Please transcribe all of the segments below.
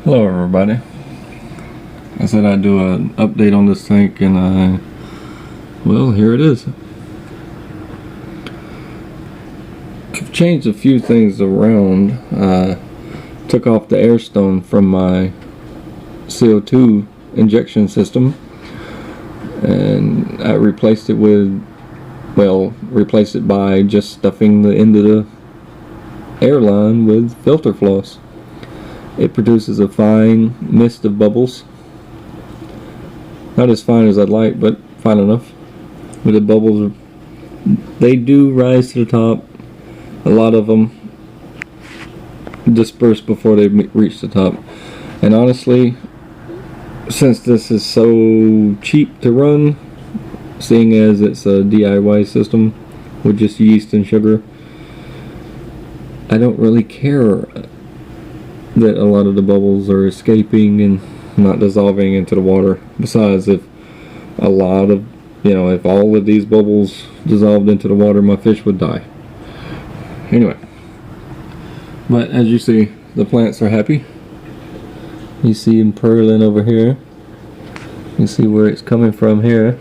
Hello everybody. I said I'd do an update on this tank and well, here it is. I've changed a few things around. Took off the air stone from my CO2 injection system and I replaced it with, replaced it by just stuffing the end of the airline with filter floss. It produces a fine mist of bubbles. Not as fine as I'd like, but fine enough. But the bubbles, they do rise to the top. A lot of them disperse before they reach the top. And honestly, since this is so cheap to run, seeing as it's a DIY system with just yeast and sugar, I don't really care that a lot of the bubbles are escaping and not dissolving into the water. Besides, if a lot of, if all of these bubbles dissolved into the water, my fish would die. Anyway, but as you see, the plants are happy. You see them purling over here. You see where it's coming from here.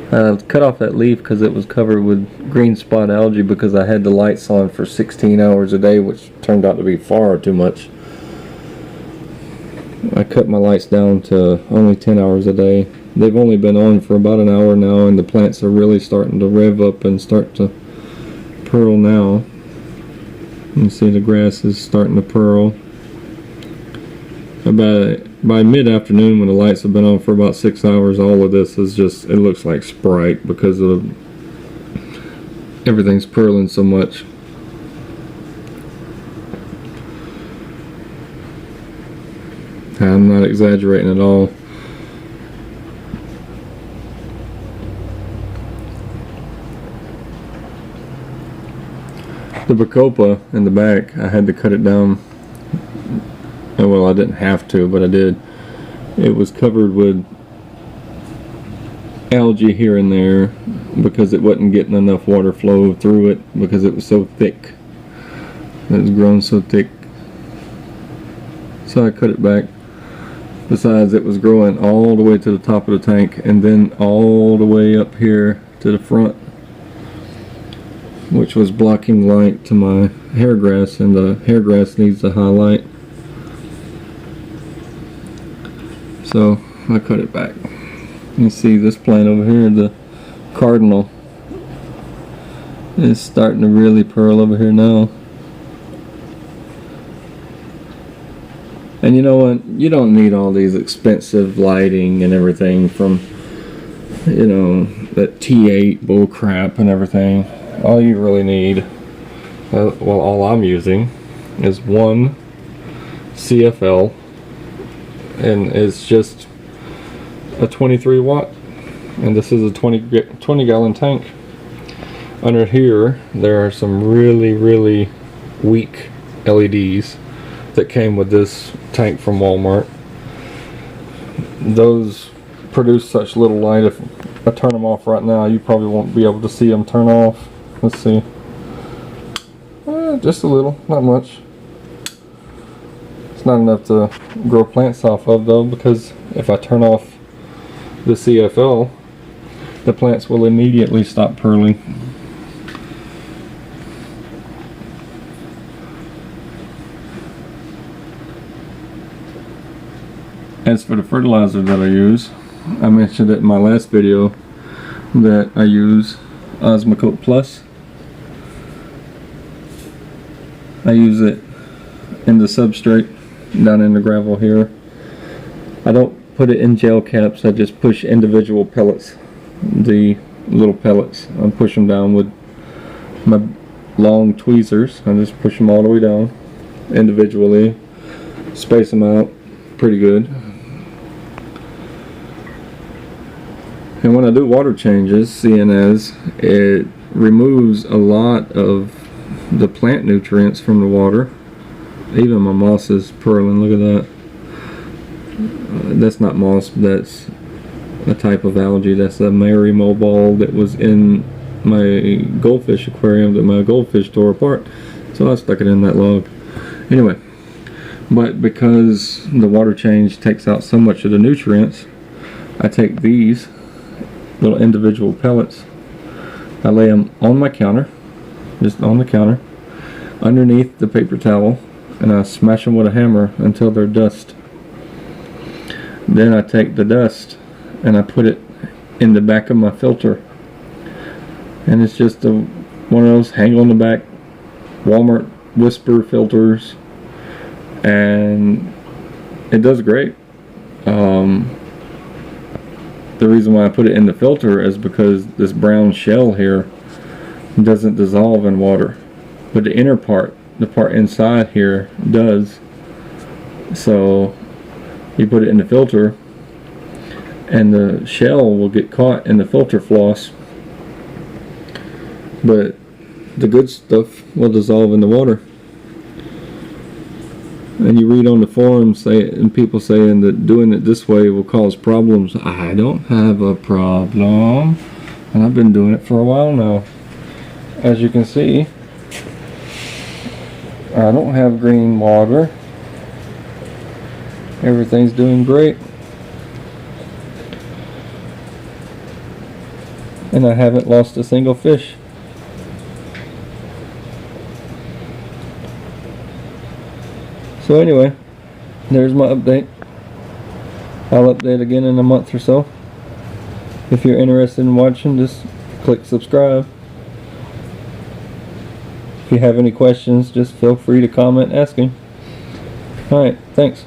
I cut off that leaf because it was covered with green spot algae because I had the lights on for 16 hours a day, which turned out to be far too much. I cut my lights down to only 10 hours a day. They've only been on for about an hour now, and the plants are really starting to rev up and start to pearl now. You can see the grass is starting to pearl. By mid-afternoon, when the lights have been on for about 6 hours, all of this is just, it looks like Sprite because of everything's pearling so much. I'm not exaggerating at all. The bacopa in the back, I had to cut it down. Well, I didn't have to, but I did. It was covered with algae here and there because it wasn't getting enough water flow through it because it was so thick. It was grown so thick. So I cut it back. Besides, it was growing all the way to the top of the tank and then all the way up here to the front, which was blocking light to my hair grass, and the hair grass needs the highlight. So I cut it back. You see this plant over here, the cardinal, is starting to really pearl over here now. And you know what? You don't need all these expensive lighting and everything from, that T8 bull crap and everything. All you really need, all I'm using is one CFL, and it's just a 23 watt, and this is a 20 gallon tank. Under here there are some really weak LEDs that came with this tank from Walmart. Those produce such little light. If I turn them off right now, you probably won't be able to see them turn off. Let's see. Just a little, not much. It's not enough to grow plants off of though, because if I turn off the CFL, the plants will immediately stop pearling. As for the fertilizer that I use, I mentioned it in my last video that I use Osmocote Plus. I use it in the substrate down in the gravel here. I don't put it in gel caps, I just push individual pellets, the little pellets. I push them down with my long tweezers. I just push them all the way down individually, space them out pretty good. And when I do water changes, seeing as it removes a lot of the plant nutrients from the water, even my moss is pearling. Look at that. That's not moss, that's a type of algae. That's a Mary Mobile that was in my goldfish aquarium that my goldfish tore apart, so I stuck it in that log. Anyway, But because the water change takes out so much of the nutrients, I take these little individual pellets, I lay them on my counter, just on the counter, underneath the paper towel, and I smash them with a hammer until they're dust. Then I take the dust and I put it in the back of my filter, and it's just one of those hang on the back Walmart Whisper filters, and it does great. The reason why I put it in the filter is because this brown shell here doesn't dissolve in water, but the inner part, the part inside here, does. So you put it in the filter and the shell will get caught in the filter floss, but the good stuff will dissolve in the water. And you read on the forums and people saying that doing it this way will cause problems. I don't have a problem, and I've been doing it for a while now. As you can see, I don't have green water. Everything's doing great, and I haven't lost a single fish. So anyway, there's my update. I'll update again in a month or so. If you're interested in watching, just click subscribe. If you have any questions, just feel free to comment asking. Alright, thanks.